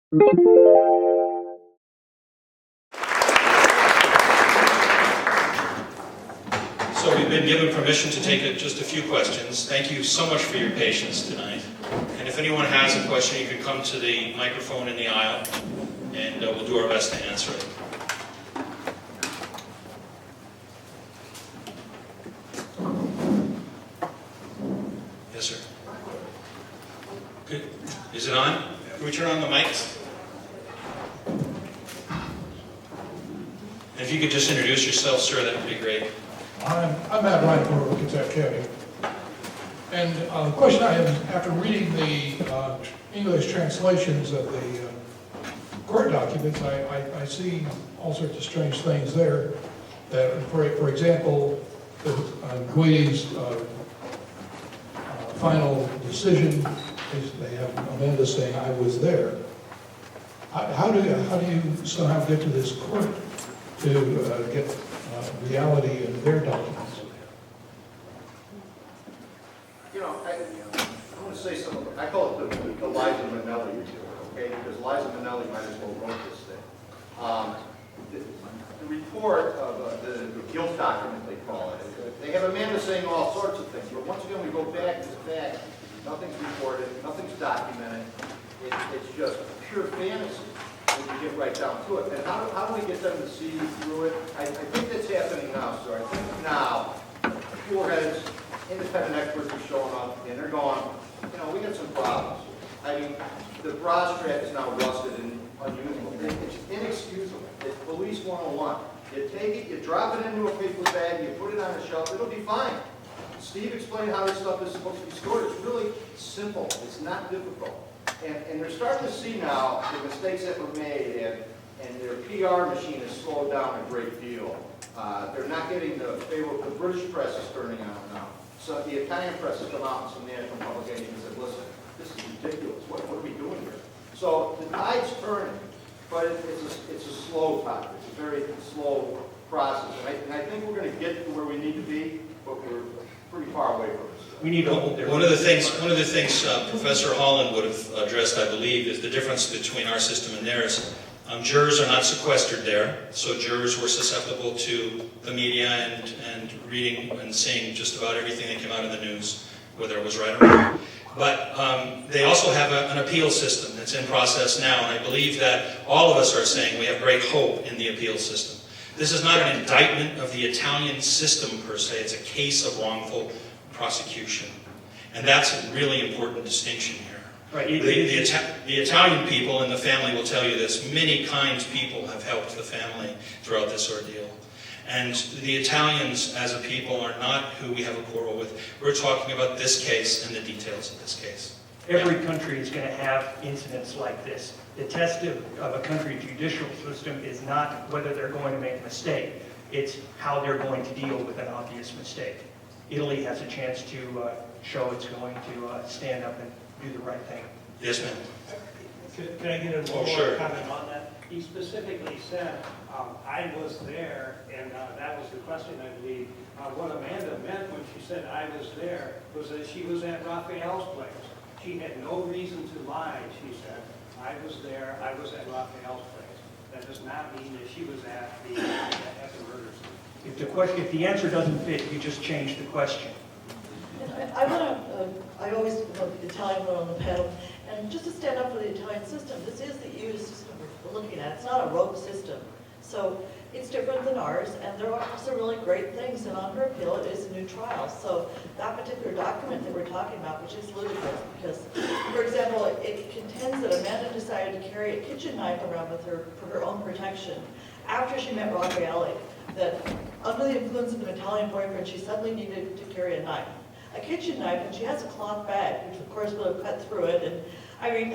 So we've been given permission to take just a few questions. Thank you so much for your patience tonight. And if anyone has a question, you can come to the microphone in the aisle, and we'll do our best to answer it. Yes, sir. Good. Is it on? Can we turn on the mics? And if you could just introduce yourself, sir, that would be great. I'm Matt Ryan for Kitsap County. And the question I have is, after reading the English translations of the court documents, I see all sorts of strange things there. That, for example, Guidi's final decision is they have Amanda saying, "I was there." How do you somehow get to this court to get reality in their documents? You know, I want to say something. I call it the Liza Minnelli report, okay? Because Liza Minnelli might as well wrote this thing. The report of the guilt document, they call it. They have Amanda saying all sorts of things, but once again, we go back to the fact nothing's reported, nothing's documented. It's just pure fantasy when you get right down to it. And how do we get them to see through it? I think that's happening now, sir. I think now, four heads, independent experts are showing up, and they're going, you know, we got some problems. I mean, the bra strap is now rusted and unusable. It's inexcusable. It's police 101. You take it, you drop it into a paper bag, you put it on a shelf, it'll be fine. Steve explained how this stuff is supposed to be stored. It's really simple. It's not difficult. And they're starting to see now the mistakes that were made, and their PR machine has slowed down a great deal. They're not getting the British press is turning on now. So the Italian press has come out in some national publications and said, listen, this is ridiculous. What are we doing here? So the tide's turning, but it's a slow tide. It's a very slow process. And I think we're going to get to where we need to be, but we're pretty far away from it. We need one of the things Professor Holland would have addressed, I believe, is the difference between our system and theirs. Jurors are not sequestered there, so jurors were susceptible to the media and reading and seeing just about everything that came out of the news, whether it was right or wrong. But they also have an appeal system that's in process now, and I believe that all of us are saying we have great hope in the appeal system. This is not an indictment of the Italian system per se, it's a case of wrongful prosecution. And that's a really important distinction here. Right. The Italian people and the family will tell you this. Many kind people have helped the family throughout this ordeal. And the Italians as a people are not who we have a quarrel with. We're talking about this case and the details of this case. Every country is going to have incidents like this. The test of a country's judicial system is not whether they're going to make a mistake. It's how they're going to deal with an obvious mistake. Italy has a chance to show it's going to stand up and do the right thing. Yes, ma'am. Can I get a little sure. more comment on that? He specifically said, I was there, and that was the question, I believe. What Amanda meant when she said I was there was that she was at Raphael's place. She had no reason to lie, she said. I was there, I was at Raphael's place. That does not mean that she was at the murder scene. If the answer doesn't fit, you just change the question. I always love the Italian one on the panel, and just to stand up for the Italian system, this is the EU system we're looking at. It's not a rogue system. So it's different than ours, and there are some really great things, and on her appeal, it is a new trial. So that particular document that we're talking about, which is ludicrous, because, for example, it contends that Amanda decided to carry a kitchen knife around with her for her own protection after she met Raffaele, that under the influence of an Italian boyfriend, she suddenly needed to carry a knife. A kitchen knife, and she has a cloth bag, which of course would have cut through it. And I mean,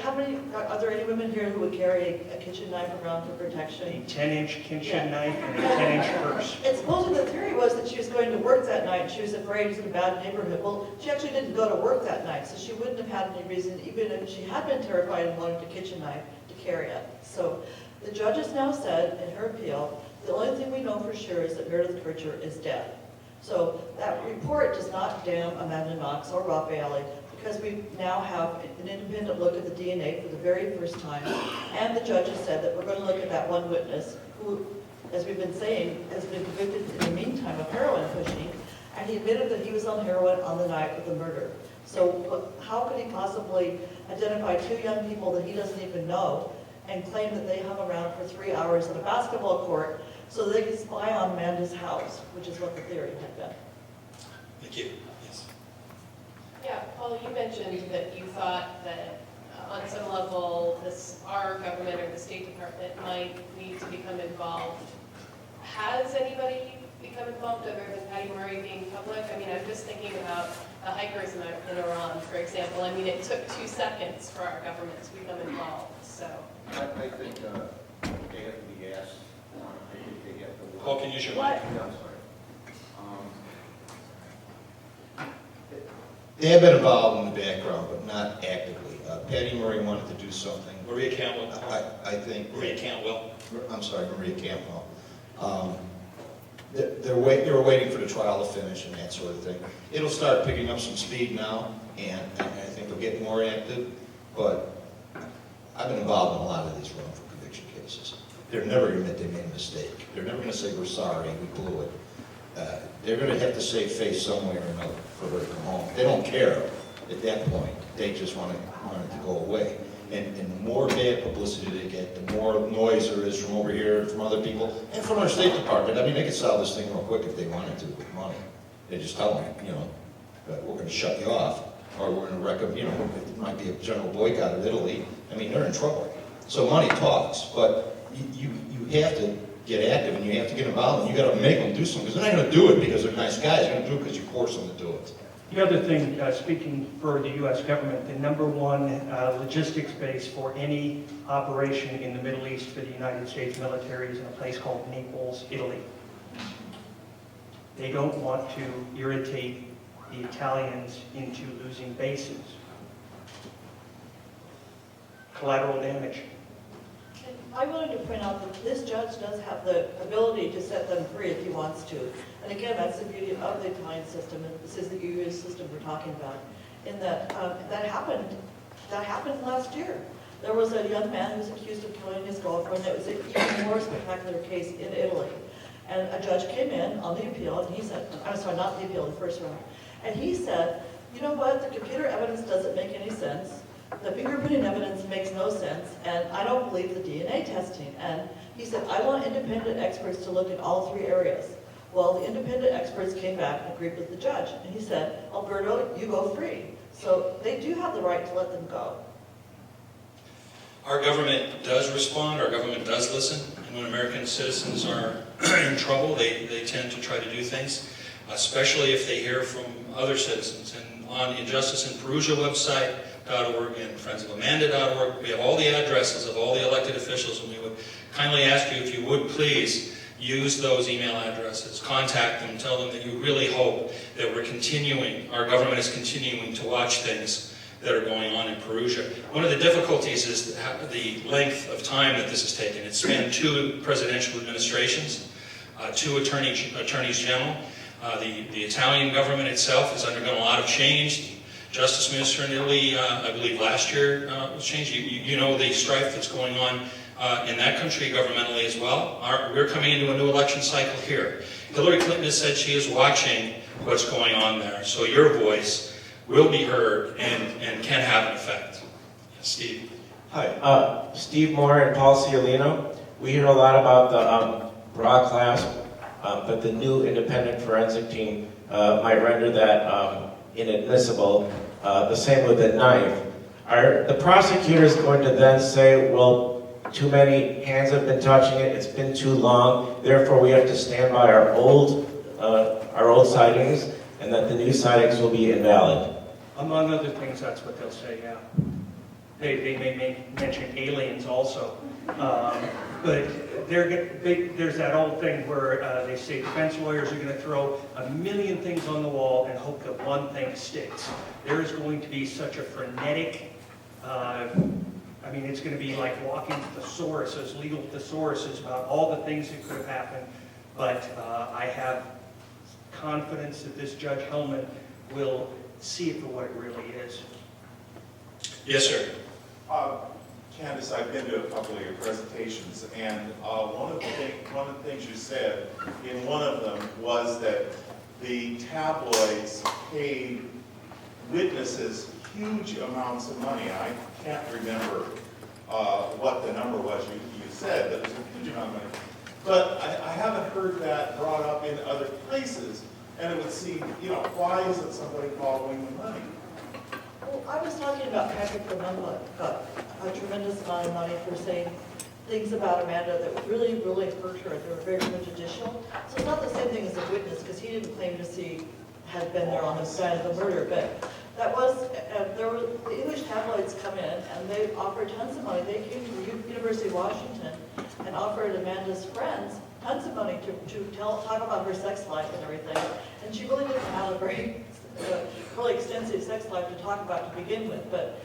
are there any women here who would carry a kitchen knife around for protection? A 10-inch kitchen knife and a 10-inch purse. And supposedly the theory was that she was going to work that night. She was afraid it was in a bad neighborhood. Well, she actually didn't go to work that night, so she wouldn't have had any reason, even if she had been terrified and wanted a kitchen knife, to carry it. So the judge has now said in her appeal, the only thing we know for sure is that Meredith Pritchard is dead. So that report does not damn Amanda Knox or Raffaele, because we now have an independent look at the DNA for the very first time, And the judge has said that we're going to look at that one witness who, as we've been saying, has been convicted in the meantime of heroin pushing, and he admitted that he was on heroin on the night of the murder. So how could he possibly identify two young people that he doesn't even know and claim that they hung around for 3 hours at a basketball court so that they could spy on Amanda's house, which is what the theory had been. Thank you. Yes. Yeah, Paul, you mentioned that you thought that on some level, our government or the State Department might need to become involved. Has anybody become involved other than Patty Murray being public? I mean, I'm just thinking about the hikers in Iran, for example. I mean, it took 2 seconds for our government to become involved, so. I think they have to be asked. I think they have to. Paul, can you use your mic? What? Yeah, I'm sorry. They have been involved in the background, but not actively. Patty Murray wanted to do something. Maria Cantwell. I think. Maria Cantwell. I'm sorry, Maria Cantwell. They were waiting for the trial to finish and that sort of thing. It'll start picking up some speed now, and I think they'll get more active. But I've been involved in a lot of these wrongful conviction cases. They're never going to admit they made a mistake. They're never going to say, we're sorry, we blew it. They're going to have to save face somewhere or another for her to come home. They don't care at that point. They just want it to go away. And the more bad publicity they get, the more noise there is from over here, from other people, and from our State Department. I mean, they could solve this thing real quick if they wanted to with money. They just tell them, we're going to shut you off, or we're going to recommend, it might be a general boycott of Italy. I mean, they're in trouble. So money talks, but you have to get active and you have to get involved and you got to make them do something, because they're not going to do it because they're nice guys. They're going to do it because you force them to do it. The other thing, speaking for the U.S. government, the number one logistics base for any operation in the Middle East for the United States military is in a place called Naples, Italy. They don't want to irritate the Italians into losing bases. Collateral damage. And I wanted to point out that this judge does have the ability to set them free if he wants to. And again, that's the beauty of the Italian system, and this is the EU system we're talking about, in that that happened last year. There was a young man who was accused of killing his girlfriend. It was an even more spectacular case in Italy. And a judge came in on the appeal, and he said, I'm sorry, not the appeal, the first round. And he said, you know what, the computer evidence doesn't make any sense. The fingerprinting evidence makes no sense, and I don't believe the DNA testing. And he said, I want independent experts to look at all 3 areas. Well, the independent experts came back and agreed with the judge. And he said, Alberto, you go free. So they do have the right to let them go. Our government does respond, our government does listen, and when American citizens are in trouble, they tend to try to do things, especially if they hear from other citizens. And on Injustice in Perugia website.org and friendsofamanda.org, we have all the addresses of all the elected officials, and we would kindly ask you if you would please use those email addresses, contact them, tell them that you really hope that our government is continuing to watch things that are going on in Perugia. One of the difficulties is the length of time that this has taken. It's spanned 2 presidential administrations, 2 attorneys general. The Italian government itself has undergone a lot of change. The Justice Minister in Italy, I believe last year, was changed. You know the strife that's going on in that country governmentally as well. We're coming into a new election cycle here. Hillary Clinton has said she is watching what's going on there. So your voice will be heard and can have an effect. Yes, Steve. Hi, Steve Moore and Paul Ciolino. We hear a lot about the raw class, but the new independent forensic team might render that inadmissible. The same with the knife. Are the prosecutors going to then say, well, too many hands have been touching it, it's been too long, therefore we have to stand by our old sightings, and that the new sightings will be invalid? Among other things, that's what they'll say, yeah. They may mention aliens also. But there's that old thing where they say defense lawyers are going to throw a million things on the wall and hope that one thing sticks. There is going to be such a frenetic, it's going to be like walking thesauruses, legal thesauruses about all the things that could have happened. But I have confidence that this Judge Hellman will see it for what it really is. Yes, sir. Candace, I've been to a couple of your presentations, and one of the things you said in one of them was that the tabloids paid witnesses huge amounts of money. I can't remember what the number was you said, but it was a huge amount of money. But I haven't heard that brought up in other places, and it would seem, why isn't somebody following the money? Well, I was talking about Patrick Remember got a tremendous amount of money for saying things about Amanda that really, really hurt her. They were very prejudicial. So it's not the same thing as a witness, because he didn't claim to had been there on the side of the murder. But that was, the English tabloids come in, and they offered tons of money. They came to the University of Washington and offered Amanda's friends tons of money to talk about her sex life and everything. And she really didn't have a very really extensive sex life to talk about to begin with, but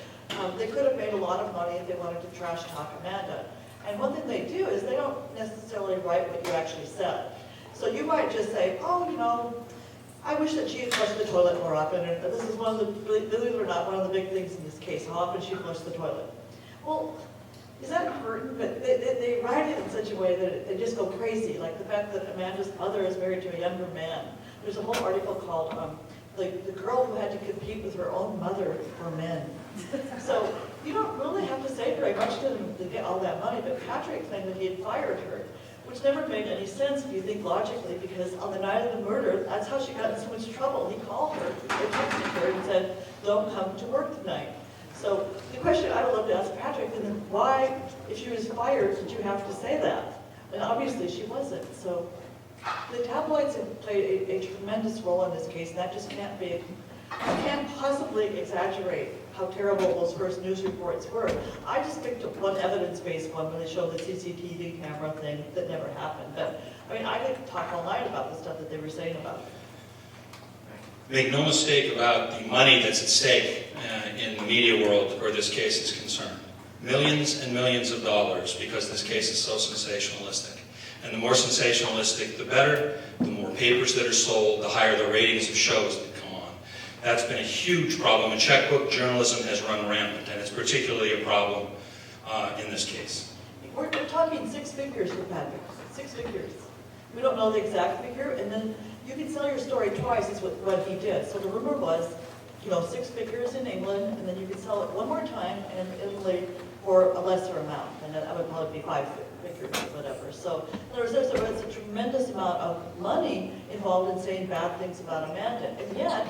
they could have made a lot of money if they wanted to trash talk Amanda. And one thing they do is they don't necessarily write what you actually said. So you might just say, oh, I wish that she had flushed the toilet more often. And this is one of the, believe it or not, one of the big things in this case, how often she flushed the toilet. Well, is that important? But they write it in such a way that they just go crazy, like the fact that Amanda's mother is married to a younger man. There's a whole article called the girl who had to compete with her own mother for men. So you don't really have to say very much to them to get all that money, but Patrick claimed that he had fired her, which never made any sense if you think logically, because on the night of the murder, that's how she got in so much trouble. He called her, or texted her and said, don't come to work tonight. So the question I would love to ask Patrick, and then why, if she was fired, did you have to say that? And obviously she wasn't. So the tabloids have played a tremendous role in this case, and that just can't be, I can't possibly exaggerate how terrible those first news reports were. I just picked up one evidence-based one when they showed the CCTV camera thing that never happened. But I mean, I could talk all night about the stuff that they were saying about it. Make no mistake about the money that's at stake in the media world where this case is concerned. Millions and millions of dollars, because this case is so sensationalistic. And the more sensationalistic, the better. The more papers that are sold, the higher the ratings of shows that come on. That's been a huge problem. And checkbook journalism has run rampant, and it's particularly a problem in this case. We're talking 6 figures with Patrick, 6 figures. We don't know the exact figure, and then you can sell your story twice is what he did. So the rumor was, 6 figures in England, and then you could sell it one more time in Italy for a lesser amount, and that would probably be 5 figures or whatever. So there's a tremendous amount of money involved in saying bad things about Amanda, and yet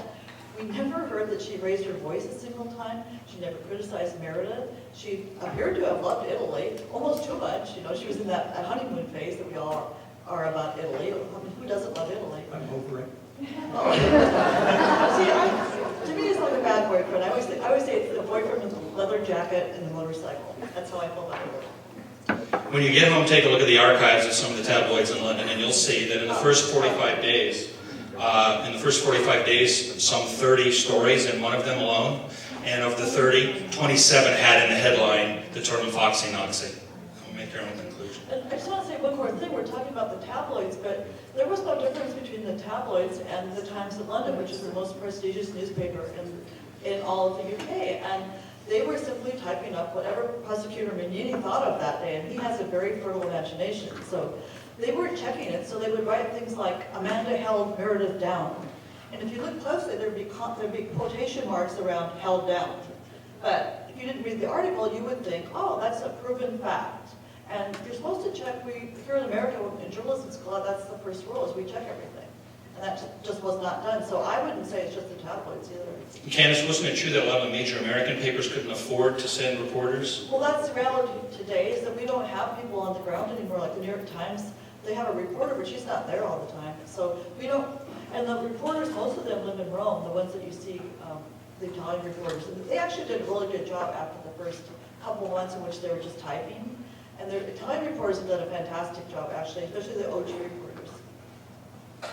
we never heard that she raised her voice a single time. She never criticized Meredith. She appeared to have loved Italy, almost too much. She was in that honeymoon phase that we all are about Italy. I mean, who doesn't love Italy? I'm over it. Oh. See, to me, it's like a bad boyfriend. I always say it's the boyfriend with the leather jacket and the motorcycle. That's how I feel about Italy. When you get home, take a look at the archives of some of the tabloids in London, and you'll see that in the first 45 days, some 30 stories in one of them alone, and of the 30, 27 had in the headline the term Foxy Noxy. Make your own conclusion. And I just want to say one more thing. We're talking about the tabloids, but there was no difference between the tabloids and the Times of London, which is the most prestigious newspaper in all of the UK. And they were simply typing up whatever Prosecutor Mignini thought of that day, and he has a very fertile imagination. So they weren't checking it, so they would write things like, Amanda held Meredith down. And if you look closely, there'd be quotation marks around held down. But if you didn't read the article, you would think, oh, that's a proven fact. And you're supposed to check, here in America, in journalism school, that's the first rule, is we check everything. And that just was not done. So I wouldn't say it's just the tabloids either. Candace, wasn't it true that a lot of the major American papers couldn't afford to send reporters? Well, that's the reality today, is that we don't have people on the ground anymore, like the New York Times. They have a reporter, but she's not there all the time. So we don't, and the reporters, most of them live in Rome, the ones that you see, the Italian reporters. And they actually did a really good job after the first couple months in which they were just typing. And the Italian reporters have done a fantastic job, actually, especially the OG reporters.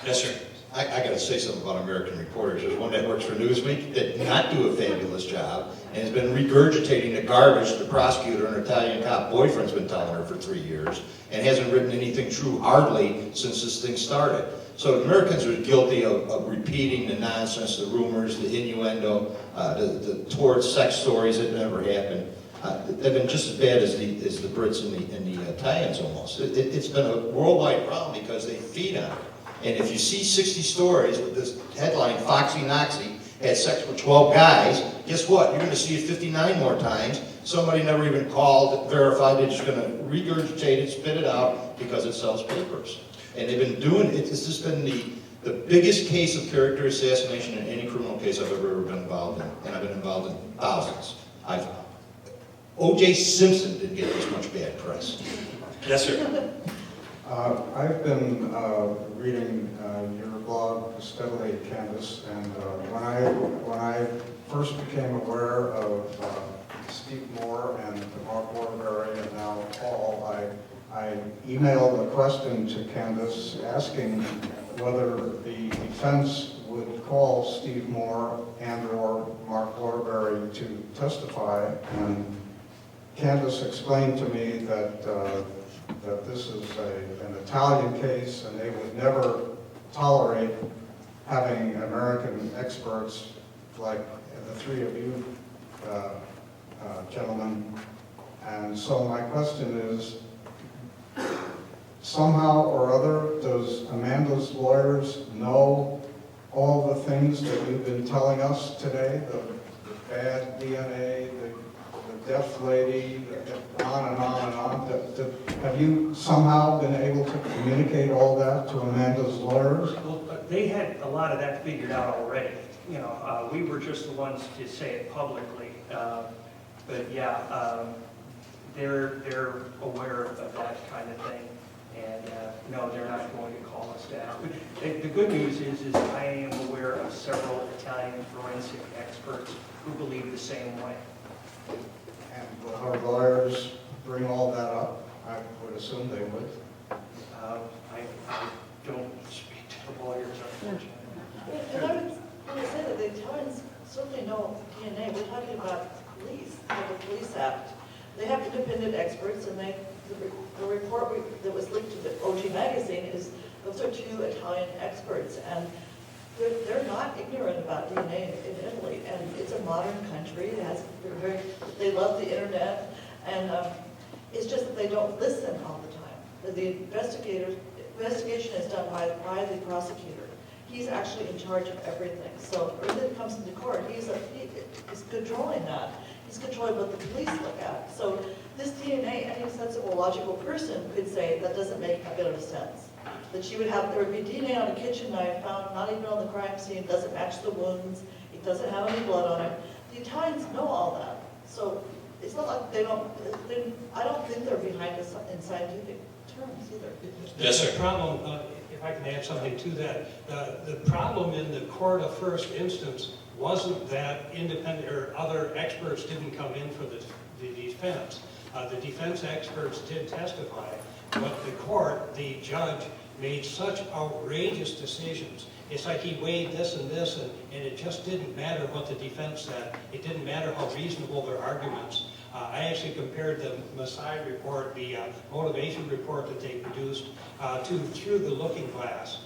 Yes, sir. I got to say something about American reporters. There's one that works for Newsweek that did not do a fabulous job and has been regurgitating the garbage the prosecutor and her Italian cop boyfriend's been telling her for 3 years and hasn't written anything true hardly since this thing started. So Americans are guilty of repeating the nonsense, the rumors, the innuendo, the towards sex stories that never happened. They've been just as bad as the Brits and the Italians almost. It's been a worldwide problem because they feed on it. And if you see 60 stories with this headline, Foxy Noxy had sex with 12 guys, guess what? You're going to see it 59 more times. Somebody never even called, verified, they're just going to regurgitate it, spit it out because it sells papers. And they've been doing it. It's just been the biggest case of character assassination in any criminal case I've ever been involved in. And I've been involved in thousands. O.J. Simpson didn't get this much bad press. Yes, sir. I've been reading your blog steadily, Candace, and when I first became aware of Steve Moore and Mark Waterbury and now Paul, I emailed a question to Candace asking whether the defense would call Steve Moore and or Mark Waterbury to testify, and Candace explained to me that this is an Italian case and they would never tolerate having American experts like the three of you gentlemen. And so my question is, somehow or other, does Amanda's lawyers know all the things that you've been telling us today? The bad DNA, the deaf lady, on and on and on. Have you somehow been able to communicate all that to Amanda's lawyers? Well, they had a lot of that figured out already. You know, we were just the ones to say it publicly. But yeah, they're aware of that kind of thing. And no, they're not going to call us down. The good news is I am aware of several Italian forensic experts who believe the same way. And will our lawyers bring all that up? I would assume they would. I don't speak to the lawyers, unfortunately. And I would say that the Italians certainly know DNA. We're talking about police, the Police Act. They have independent experts, and the report that was linked to the OG magazine is those are two Italian experts, and they're not ignorant about DNA in Italy, and it's a modern country. They love the internet, and it's just that they don't listen all the time. The investigation is done by the prosecutor. He's actually in charge of everything. So when it comes into court, he's controlling that. He's controlling what the police look at. So this DNA, any sensible, logical person could say that doesn't make a bit of sense. That there would be DNA on a kitchen knife found, not even on the crime scene, doesn't match the wounds, it doesn't have any blood on it. The Italians know all that. So it's not like I don't think they're behind us in scientific terms either. Yes, sir. The problem, if I can add something to that, the problem in the court of first instance wasn't that independent or other experts didn't come in for the defense. The defense experts did testify, but the court, the judge, made such outrageous decisions. It's like he weighed this and this, and it just didn't matter what the defense said. It didn't matter how reasonable their arguments. I actually compared the Masai report, the motivation report that they produced, to Through the Looking Glass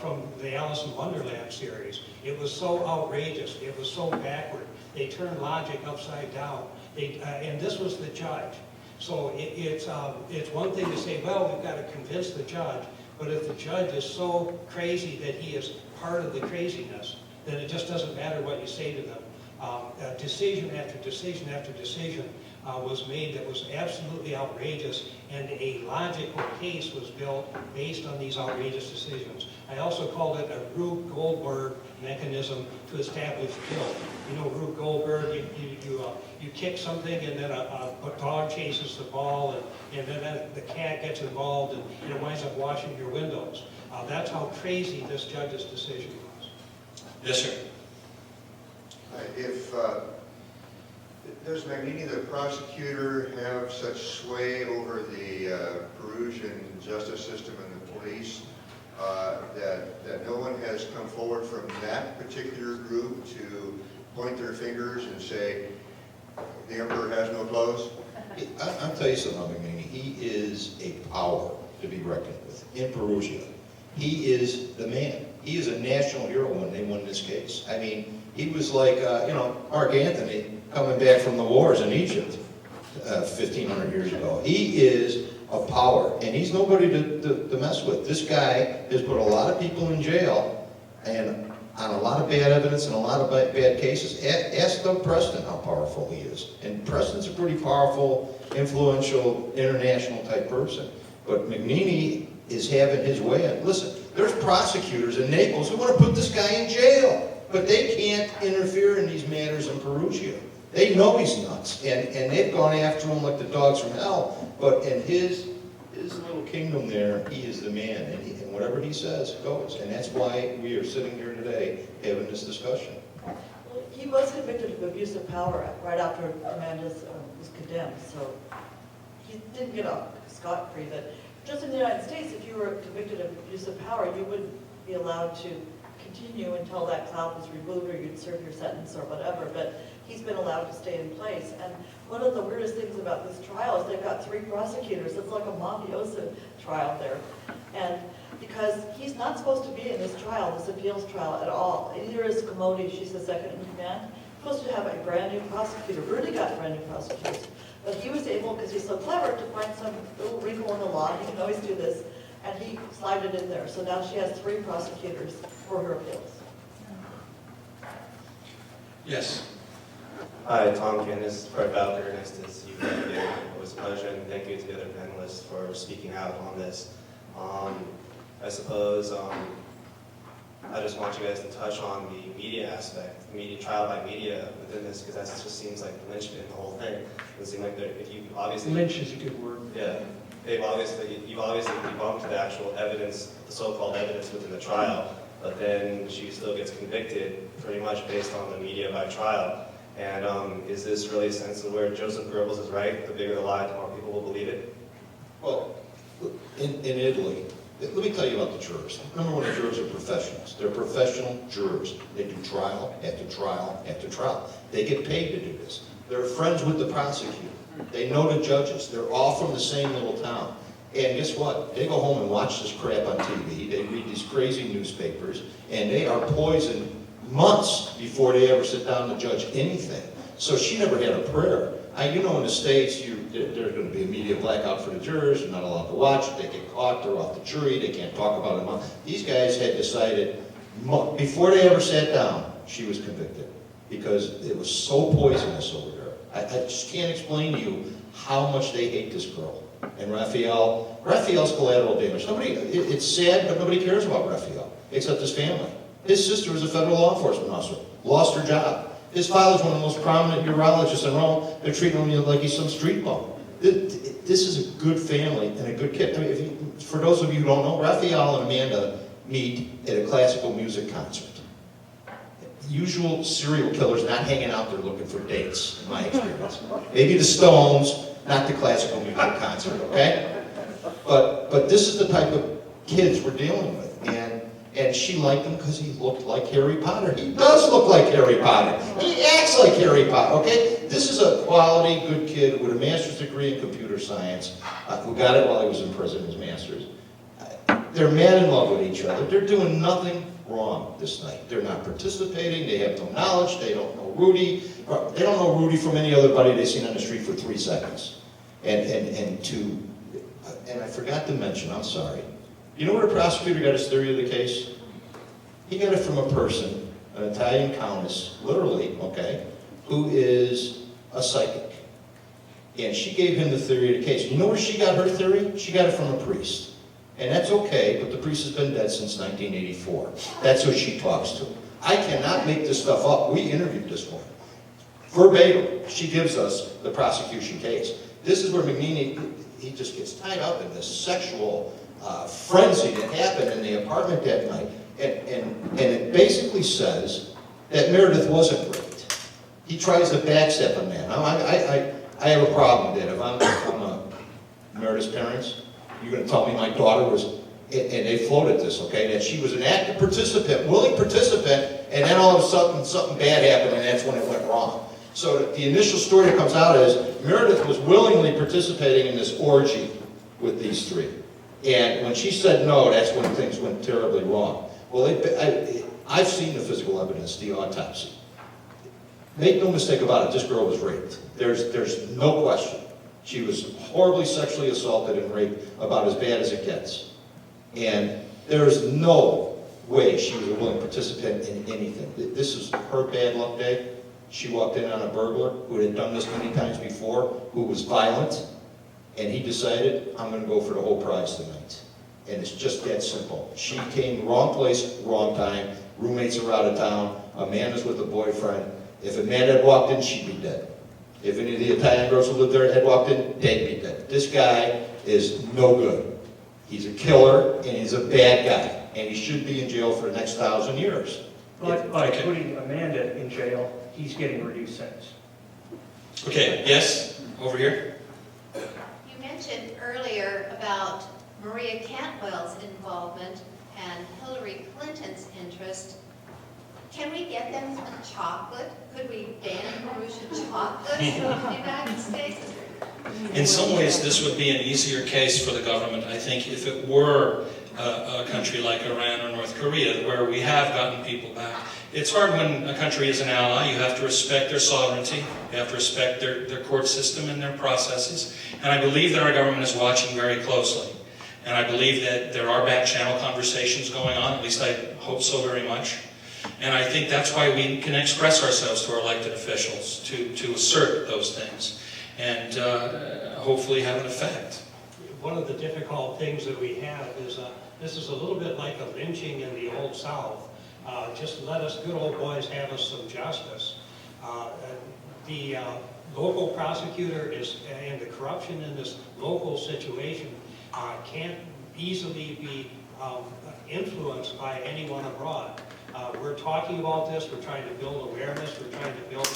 from the Alice in Wonderland series. It was so outrageous. It was so backward. They turned logic upside down. And this was the judge. So it's one thing to say, well, we've got to convince the judge, but if the judge is so crazy that he is part of the craziness, then it just doesn't matter what you say to them. Decision after decision after decision was made that was absolutely outrageous, and a logical case was built based on these outrageous decisions. I also called it a Rube Goldberg mechanism to establish guilt. You know, Rube Goldberg, you kick something, and then a dog chases the ball, and then the cat gets involved, and it winds up washing your windows. That's how crazy this judge's decision was. Yes, sir. If does Magnini, the prosecutor, have such sway over the Peruvian justice system and the police that no one has come forward from that particular group to point their fingers and say, the emperor has no clothes? I'll tell you something about Magnini. He is a power to be reckoned with in Perugia. He is the man. He is a national hero when they won this case. I mean, he was like, Mark Anthony coming back from the wars in Egypt. 1,500 years ago. He is a power, and he's nobody to mess with. This guy has put a lot of people in jail, and on a lot of bad evidence and a lot of bad cases. Ask Doug Preston how powerful he is. And Preston's a pretty powerful, influential, international type person. But McNeely is having his way. And listen, there's prosecutors in Naples who want to put this guy in jail, but they can't interfere in these matters in Perugia. They know he's nuts, and they've gone after him like the dogs from hell. But in his little kingdom there, he is the man, and whatever he says goes. And that's why we are sitting here today having this discussion. Well, he was convicted of abuse of power right after Amanda was condemned, so he didn't get off scot-free. But just in the United States, if you were convicted of abuse of power, you wouldn't be allowed to continue until that cloud was removed or you'd serve your sentence or whatever. But he's been allowed to stay in place. And one of the weirdest things about this trial is they've got 3 prosecutors. It's like a mafioso trial there. And because he's not supposed to be in this trial, this appeals trial at all. Neither is Commodi, she's the second in command. He's supposed to have a brand new prosecutor. Rudy got brand new prosecutors. But he was able, because he's so clever, to find some little wrinkle in the law. He can always do this. And he slided in there. So now she has 3 prosecutors for her appeals. Yes. Hi, Tom Candace, Fred Bowker, nice to see you again. It was a pleasure, and thank you to the other panelists for speaking out on this. I suppose I just want you guys to touch on the media aspect, the media trial by media within this, because that just seems like the linchpin in the whole thing. It seems like if you obviously Lynch is a good word. yeah, you've obviously debunked the actual evidence, the so-called evidence within the trial, but then she still gets convicted pretty much based on the media by trial. And is this really a sense of where Joseph Goebbels is right? The bigger the lie, the more people will believe it? Well, in Italy, let me tell you about the jurors. Number one, the jurors are professionals. They're professional jurors. They do trial after trial after trial. They get paid to do this. They're friends with the prosecutor. They know the judges. They're all from the same little town. And guess what? They go home and watch this crap on TV. They read these crazy newspapers, and they are poisoned months before they ever sit down to judge anything. So she never had a prayer. You know, in the States, there's going to be a media blackout for the jurors. You're not allowed to watch it. They get caught. They're off the jury. They can't talk about it. These guys had decided, before they ever sat down, she was convicted because it was so poisonous over there. I just can't explain to you how much they hate this girl. And Raphael's collateral damage. It's sad, but nobody cares about Raphael, except his family. His sister was a federal law enforcement officer, lost her job. His father's one of the most prominent urologists in Rome. They're treating him like he's some street bum. This is a good family and a good kid. I mean, for those of you who don't know, Raphael and Amanda meet at a classical music concert. Usual serial killers not hanging out there looking for dates, in my experience. Maybe the Stones, not the classical music concert, okay? But this is the type of kids we're dealing with. And she liked him because he looked like Harry Potter. He does look like Harry Potter. He acts like Harry Potter, okay? This is a quality, good kid with a master's degree in computer science who got it while he was in prison, his master's. They're mad in love with each other. They're doing nothing wrong this night. They're not participating. They have no knowledge. They don't know Rudy. They don't know Rudy from any other buddy they've seen on the street for 3 seconds. And I forgot to mention, I'm sorry. You know where the prosecutor got his theory of the case? He got it from a person, an Italian countess, literally, okay, who is a psychic. And she gave him the theory of the case. You know where she got her theory? She got it from a priest. And that's okay, but the priest has been dead since 1984. That's who she talks to. I cannot make this stuff up. We interviewed this woman. Verbatim, she gives us the prosecution case. This is where McNeely, he just gets tied up in this sexual frenzy that happened in the apartment that night. And it basically says that Meredith wasn't raped. He tries to backstep on that. Now, I have a problem with that. If I'm Meredith's parents, you're going to tell me my daughter was, and they floated this, okay, that she was an active participant, willing participant, and then all of a sudden something bad happened and that's when it went wrong. So the initial story that comes out is Meredith was willingly participating in this orgy with these 3. And when she said no, that's when things went terribly wrong. Well, I've seen the physical evidence, the autopsy. Make no mistake about it, this girl was raped. There's no question. She was horribly sexually assaulted and raped, about as bad as it gets. And there's no way she was a willing participant in anything. This is her bad luck day. She walked in on a burglar who had done this many times before, who was violent, and he decided, I'm going to go for the whole prize tonight. And it's just that simple. She came wrong place, wrong time. Roommates are out of town. Amanda's with a boyfriend. If Amanda had walked in, she'd be dead. If any of the Italian girls who lived there had walked in, they'd be dead. This guy is no good. He's a killer, and he's a bad guy. And he should be in jail for the next 1,000 years. But by putting Amanda in jail, he's getting reduced sentence. Okay, yes, over here. You mentioned earlier about Maria Cantwell's involvement and Hillary Clinton's interest. Can we get them some chocolate? Could we ban Perusian chocolate in the United States? In some ways, this would be an easier case for the government, I think, if it were a country like Iran or North Korea, where we have gotten people back. It's hard when a country is an ally. You have to respect their sovereignty. You have to respect their court system and their processes. And I believe that our government is watching very closely. And I believe that there are back-channel conversations going on. At least I hope so very much. And I think that's why we can express ourselves to our elected officials, to assert those things, and hopefully have an effect. One of the difficult things that we have is, this is a little bit like a lynching in the Old South. Just let us good old boys have us some justice. The local prosecutor is, and the corruption in this local situation can't easily be influenced by anyone abroad. We're talking about this, we're trying to build awareness, we're trying to build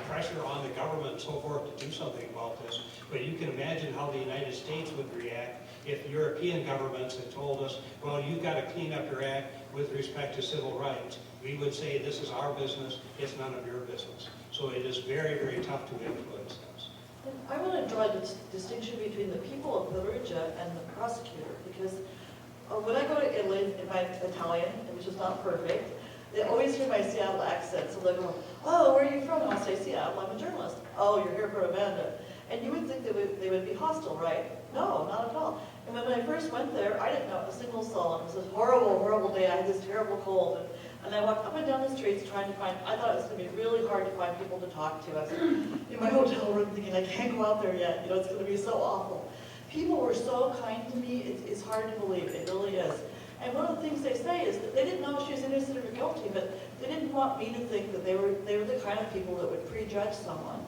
pressure on the government and so forth to do something about this. But you can imagine how the United States would react if European governments had told us, well, you've got to clean up your act with respect to civil rights. We would say, this is our business, it's none of your business. So it is very, very tough to influence this. I want to draw a distinction between the people of Perugia and the prosecutor, because when I go to Italy in my Italian, which is not perfect, they always hear my Seattle accent, so they go, oh, where are you from? And I'll say, Seattle, I'm a journalist. Oh, you're here for Amanda. And you would think they would be hostile, right? No, not at all. And when I first went there, I didn't know a single soul. It was this horrible, horrible day. I had this terrible cold. And I walked up and down the streets trying to find, I thought it was going to be really hard to find people to talk to. I was in my hotel room thinking, I can't go out there yet. You know, it's going to be so awful. People were so kind to me, it's hard to believe. It really is. And one of the things they say is that they didn't know if she was innocent or guilty, but they didn't want me to think that they were the kind of people that would prejudge someone.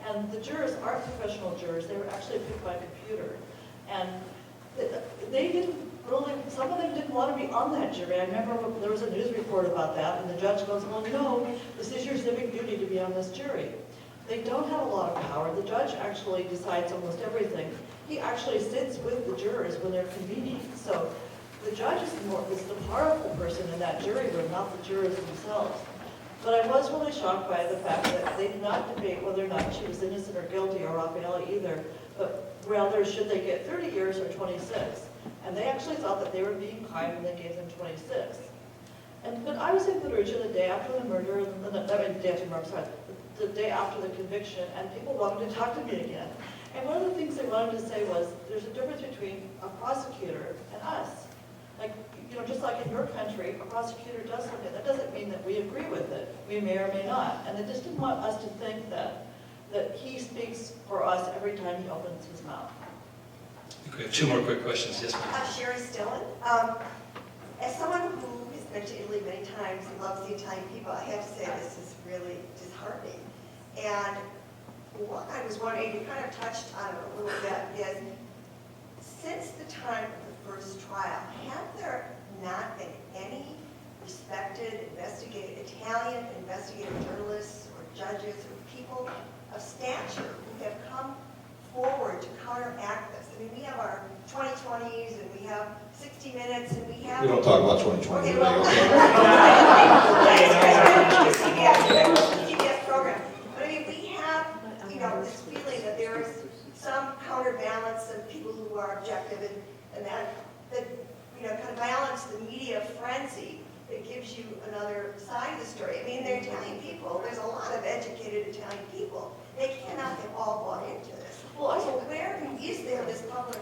And the jurors aren't professional jurors. They were actually picked by computer. And they didn't really, some of them didn't want to be on that jury. I remember there was a news report about that, and the judge goes, well, no, this is your civic duty to be on this jury. They don't have a lot of power. The judge actually decides almost everything. He actually sits with the jurors when they're convening. So the judge is the powerful person in that jury room, not the jurors themselves. But I was really shocked by the fact that they did not debate whether or not she was innocent or guilty, or Raffaele either, but rather should they get 30 years or 26. And they actually thought that they were being kind when they gave them 26. And when I was in Perugia the day after the murder, the day after the conviction, and people wanted to talk to me again. And one of the things they wanted to say was, there's a difference between a prosecutor and us. Like, you know, just like in your country, a prosecutor does something. That doesn't mean that we agree with it. We may or may not. And they just didn't want us to think that he speaks for us every time he opens his mouth. We have two more quick questions. Yes, ma'am. Sherry Stillen. As someone who has been to Italy many times and loves the Italian people, I have to say this is really disheartening. And what I was wondering, you kind of touched on it a little bit, is since the time of the first trial, have there not been any respected Italian investigative journalists or judges or people of stature who have come forward to counteract this? I mean, we have our 2020s and we have 60 Minutes and we have... We don't talk about 2020 okay, today, well, CBS program. But I mean, we have, you know, this feeling that there is some counterbalance of people who are objective and that you know, kind of balance the media frenzy that gives you another side of the story. I mean, they're Italian people. There's a lot of educated Italian people. They cannot have all bought into this. Well, So where is there this public,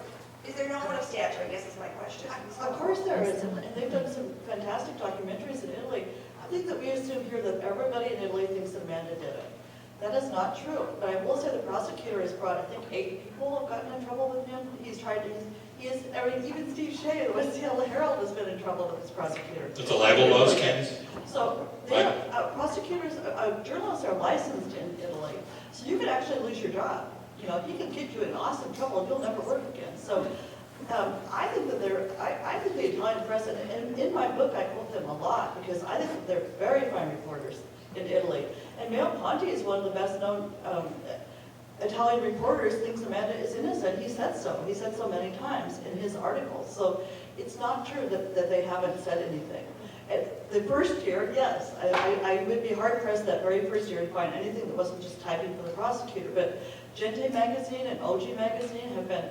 is there no one of stature, I guess is my question. Of course there is, and they've done some fantastic documentaries in Italy. I think that we assume here that everybody in Italy thinks that Amanda did it. That is not true. But I will say the prosecutor has brought, I think, 8 people have gotten in trouble with him. He's tried to, he is, I mean, even Steve Shea, the West Seattle Herald, has been in trouble with this prosecutor. With the libel laws, Ken? So, they have, prosecutors, journalists are licensed in Italy, so you could actually lose your job. You know, he can get you in awesome trouble, and you'll never work again. So, I think that I think the Italian press, and in my book I quote them a lot, because I think that they're very fine reporters in Italy. And Mayo Ponti is one of the best known Italian reporters, thinks Amanda is innocent. He said so. He said so many times in his articles. So it's not true that they haven't said anything. At the first year, yes, I would be hard-pressed that very first year to find anything that wasn't just typing for the prosecutor. But Gente magazine and OG magazine have been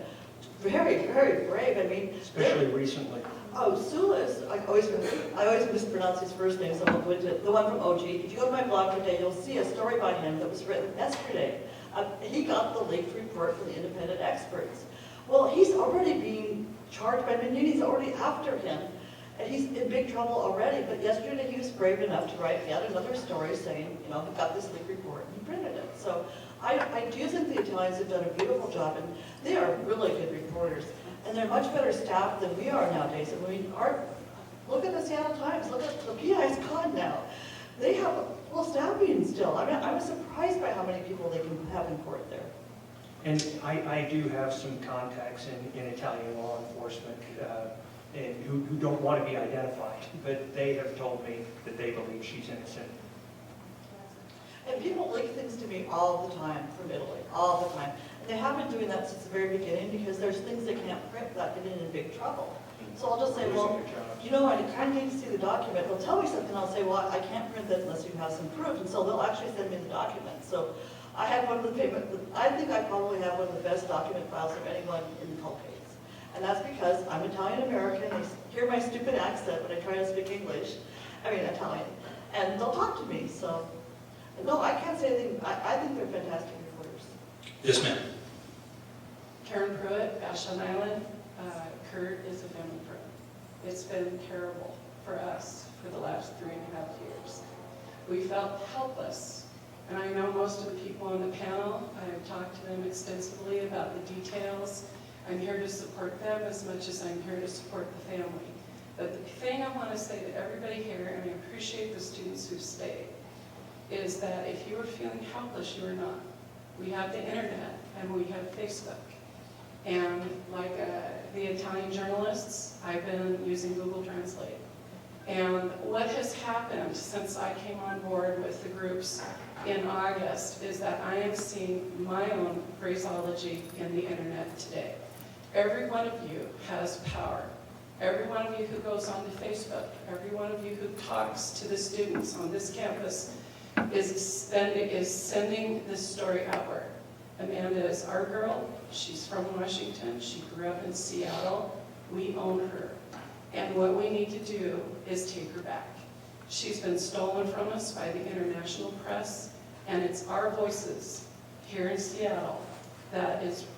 very, very brave. I mean, Especially recently. Oh, Sulis, I always mispronounce his first name, so I'll go into the one from OG. If you go to my blog today, you'll see a story by him that was written yesterday. He got the leaked report from the independent experts. Well, he's already being charged by Mignini. He's already after him, and he's in big trouble already. But yesterday he was brave enough to write yet another story saying, you know, he got this leaked report and he printed it. So I do think the Italians have done a beautiful job, and they are really good reporters. And they're much better staffed than we are nowadays. I mean, look at the Seattle Times, look at the PI's gone now. They have full staffing still. I mean, I was surprised by how many people they can have in court there. And I do have some contacts in Italian law enforcement and who don't want to be identified, but they have told me that they believe she's innocent. And people leak things to me all the time from Italy, all the time. And they have been doing that since the very beginning because there's things they can't print without getting in big trouble. So I'll just say, well, you know, I kind of need to see the document. They'll tell me something, I'll say, well, I can't print that unless you have some proof. And so they'll actually send me the document. So I have one of the I think I probably have one of the best document files of anyone in the whole case. And that's because I'm Italian-American. They hear my stupid accent when I try to speak English. I mean, Italian. And they'll talk to me, so. No, I can't say anything. I think they're fantastic reporters. Yes, ma'am. Karen Pruitt, Vashon Island. Kurt is a family friend. It's been terrible for us for the last 3.5 years. We felt helpless. And I know most of the people on the panel. I've talked to them extensively about the details. I'm here to support them as much as I'm here to support the family. But the thing I want to say to everybody here, and I appreciate the students who stayed, is that if you are feeling helpless, you are not. We have the internet and we have Facebook. And like the Italian journalists, I've been using Google Translate. And what has happened since I came on board with the groups in August is that I am seeing my own phraseology in the internet today. Every one of you has power. Every one of you who goes on to Facebook, every one of you who talks to the students on this campus is sending this story outward. Amanda is our girl. She's from Washington. She grew up in Seattle. We own her. And what we need to do is take her back. She's been stolen from us by the international press, and it's our voices here in Seattle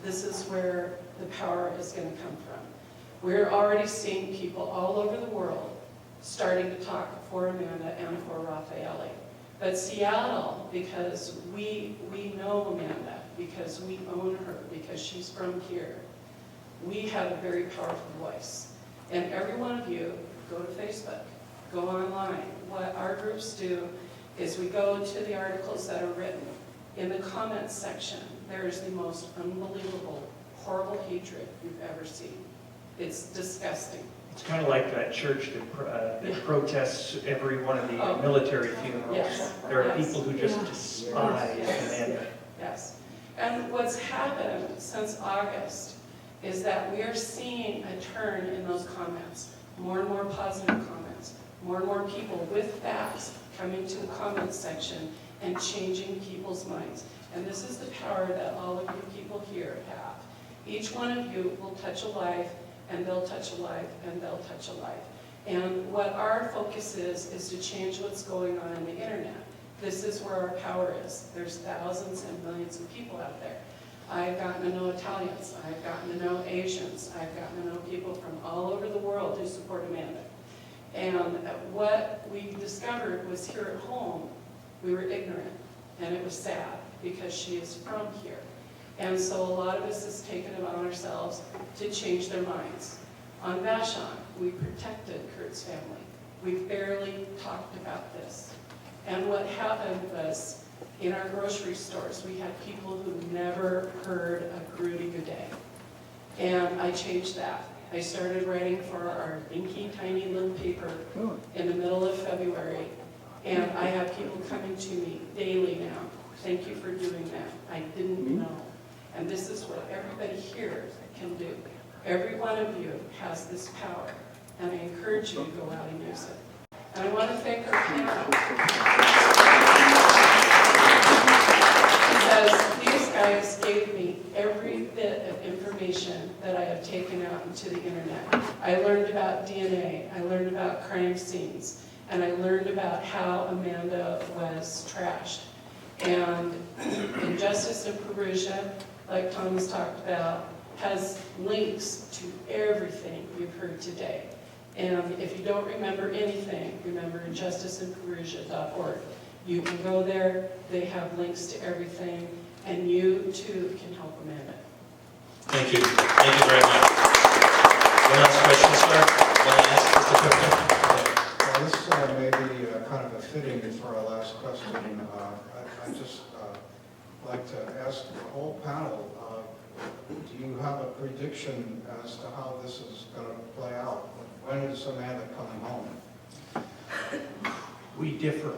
this is where the power is going to come from. We're already seeing people all over the world starting to talk for Amanda and for Raffaele. But Seattle, because we know Amanda, because we own her, because she's from here, we have a very powerful voice. And every one of you, go to Facebook, go online. What our groups do is we go to the articles that are written. In the comments section, there is the most unbelievable, horrible hatred you've ever seen. It's disgusting. It's kind of like that church that protests every one of the military funerals. Yes. There are people who just despise Amanda. Yes. And what's happened since August is that we are seeing a turn in those comments. More and more positive comments. More and more people with facts coming to the comments section and changing people's minds. And this is the power that all of you people here have. Each one of you will touch a life, and they'll touch a life, and they'll touch a life. And what our focus is to change what's going on in the internet. This is where our power is. There's thousands and millions of people out there. I've gotten to know Italians, I've gotten to know Asians, I've gotten to know people from all over the world who support Amanda. And what we discovered was here at home, we were ignorant, and it was sad because she is from here. And so a lot of us has taken it on ourselves to change their minds. On Vashon, we protected Kurt's family. We barely talked about this. And what happened was, in our grocery stores, we had people who never heard of Grudy Goudet. And I changed that. I started writing for our dinky, tiny little paper in the middle of February, and I have people coming to me daily now. Thank you for doing that. I didn't know. And this is what everybody here can do. Every one of you has this power, and I encourage you to go out and use it. And I want to thank our panel, because these guys gave me every bit of information that I have taken out into the internet. I learned about DNA, I learned about crime scenes, and I learned about how Amanda was trashed. And Injustice in Perugia, like Thomas talked about, has links to everything you've heard today. And if you don't remember anything, remember injusticeinperugia.org. You can go there, they have links to everything, and you too can help Amanda. Thank you. Thank you very much. One last question, sir? Want to ask Mr. Cook? Well, this may be kind of a fitting for our last question. I just like to ask the whole panel, do you have a prediction as to how this is going to play out? When is Amanda coming home? We differ.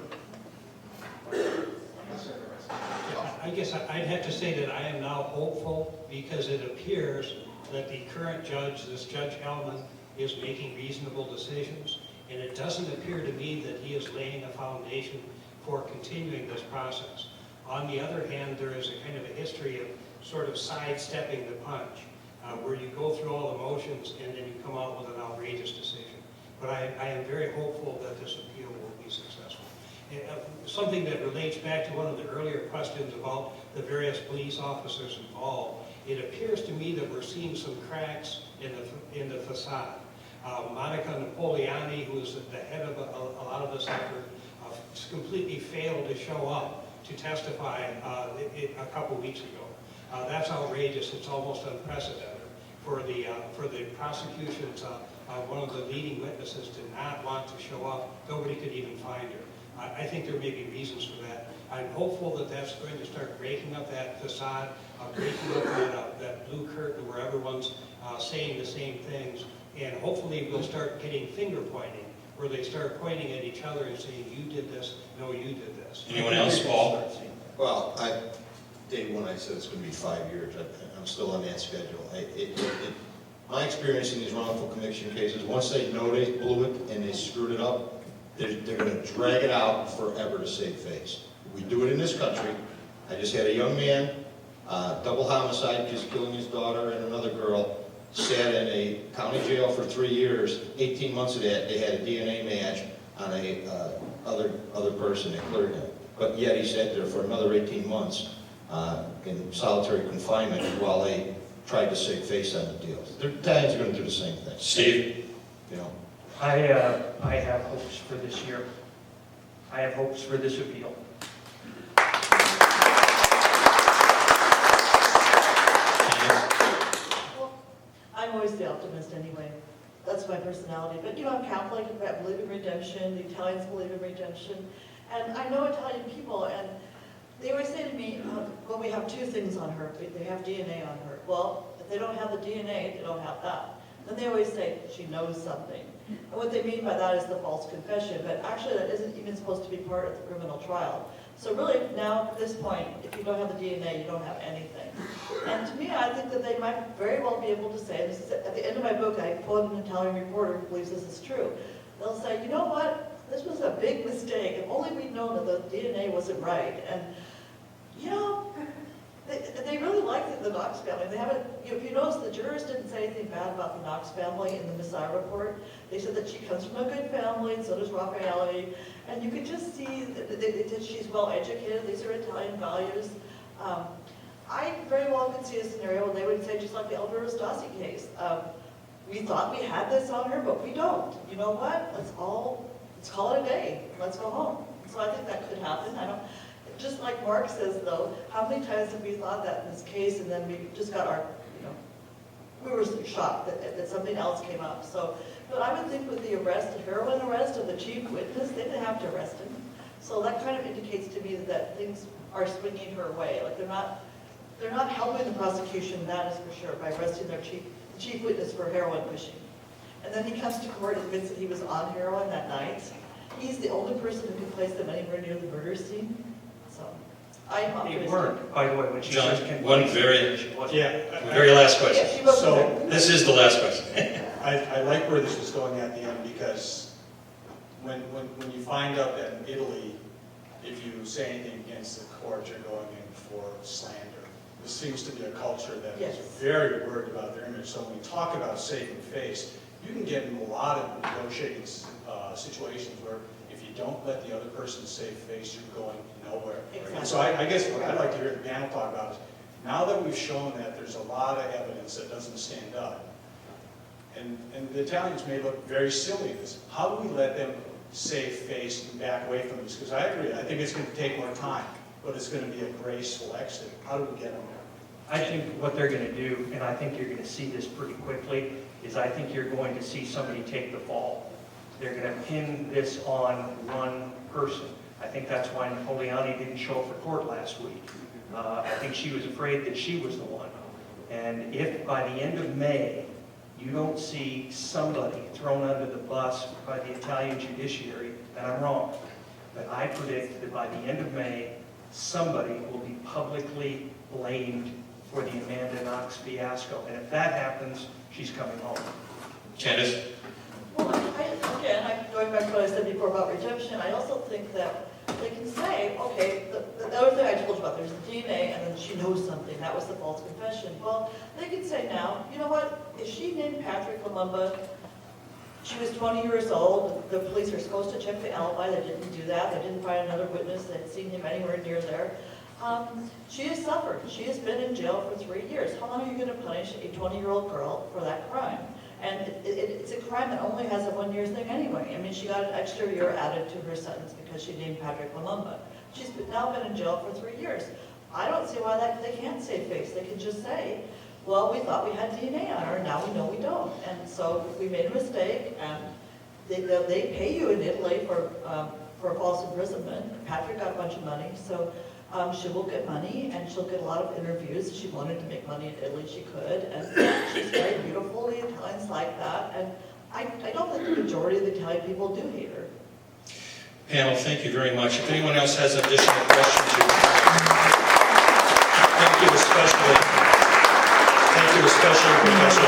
I guess I'd have to say that I am now hopeful because it appears that the current judge, this Judge Hellman, is making reasonable decisions. And it doesn't appear to me that he is laying a foundation for continuing this process. On the other hand, there is a kind of a history of sort of sidestepping the punch, where you go through all the motions and then you come out with an outrageous decision. But I am very hopeful that this appeal will be successful. And, something that relates back to one of the earlier questions about the various police officers involved, it appears to me that we're seeing some cracks in the facade. Monica Napoleoni, who is the head of a lot of this effort, completely failed to show up to testify a couple weeks ago. That's outrageous. It's almost unprecedented. For the prosecution's one of the leading witnesses did not want to show up. Nobody could even find her. I think there may be reasons for that. I'm hopeful that that's going to start breaking up that facade, breaking up that blue curtain where everyone's saying the same things, and hopefully we'll start getting finger pointing, where they start pointing at each other and saying, you did this, no, you did this. Anyone else, Paul? Well, day one I said it's going to be 5 years. I'm still on that schedule. My experience in these wrongful conviction cases, once they know they blew it and they screwed it up, they're going to drag it out forever to save face. We do it in this country. I just had a young man, double homicide, just killing his daughter and another girl, sat in a county jail for 3 years. 18 months of that, they had a DNA match on a other person that cleared him. But yet he sat there for another 18 months in solitary confinement while they tried to save face on the deal. Their dads are going to do the same thing. Steve? You know. I have hopes for this year. I have hopes for this appeal. I'm always the optimist anyway. That's my personality. But you know, I'm Catholic, I believe in redemption, the Italians believe in redemption. And I know Italian people, and they always say to me, well, we have two things on her. They have DNA on her. Well, if they don't have the DNA, they don't have that. Then they always say, she knows something. And what they mean by that is the false confession, but actually that isn't even supposed to be part of the criminal trial. So really, now at this point, if you don't have the DNA, you don't have anything. And to me, I think that they might very well be able to say, this is at the end of my book, I quote an Italian reporter who believes this is true. They'll say, you know what, this was a big mistake. If only we'd known that the DNA wasn't right. And, you know, They really like the Knox family. They haven't, if you notice, the jurors didn't say anything bad about the Knox family in the Messiah report. They said that she comes from a good family, and so does Raffaele. And you could just see that she's well educated. These are Italian values. I very well could see a scenario where they would say, just like the Elder Rostasi case, we thought we had this on her, but we don't. You know what? Let's call it a day. Let's go home. So I think that could happen. I don't. Just like Mark says, though, how many times have we thought that in this case, and then we just got our, we were shocked that something else came up. So, but I would think with the heroin arrest of the chief witness, they didn't have to arrest him. So that kind of indicates to me that things are swinging her way. Like they're not helping the prosecution, that is for sure, by arresting their chief witness for heroin pushing. And then he comes to court and admits that he was on heroin that night. He's the only person who can place them anywhere near the murder scene. So I'm optimistic. They weren't, by the way, when she John, says one very last question. Yeah, she wasn't So- there. This is the last question. I like where this is going at the end, because when you find out that in Italy, if you say anything against the court, you're going in for slander. This seems to be a culture that is very worried about their image. So when we talk about saving face, you can get in a lot of negotiating situations where if you don't let the other person save face, you're going nowhere. Exactly. And so I guess what I'd like to hear the panel talk about is, now that we've shown that there's a lot of evidence that doesn't stand up, and the Italians may look very silly in this, how do we let them save face and back away from this? Because I agree, I think it's going to take more time, but it's going to be a graceful exit. How do we get them there? I think what they're going to do, and I think you're going to see this pretty quickly, is I think you're going to see somebody take the fall. They're going to pin this on one person. I think that's why Napoleone didn't show up for court last week. I think she was afraid that she was the one. And if by the end of May, you don't see somebody thrown under the bus by the Italian judiciary, then I'm wrong. But I predict that by the end of May, somebody will be publicly blamed for the Amanda Knox fiasco. And if that happens, she's coming home. Candace? Well, going back to what I said before about redemption, I also think that they can say, okay, the other thing I told you about, there's the DNA, and then she knows something. That was the false confession. Well, they can say now, you know what? If she named Patrick Lumumba, she was 20 years old. The police are supposed to check the alibi. They didn't do that. They didn't find another witness that had seen him anywhere near there. She has suffered. She has been in jail for 3 years. How long are you going to punish a 20-year-old girl for that crime? And it's a crime that only has a 1-year thing anyway. I mean, she got an extra year added to her sentence because she named Patrick Lumumba. She's now been in jail for 3 years. I don't see why they can't save face. They can just say, well, we thought we had DNA on her, now we know we don't. And so we made a mistake, and they pay you in Italy for false imprisonment. Patrick got a bunch of money, so she will get money, and she'll get a lot of interviews. If she wanted to make money in Italy, she could. And she's very beautiful. The Italians like that. And I don't think the majority of the Italian people do hate her. Panel, thank you very much. If anyone else has additional questions, thank you especially, Professor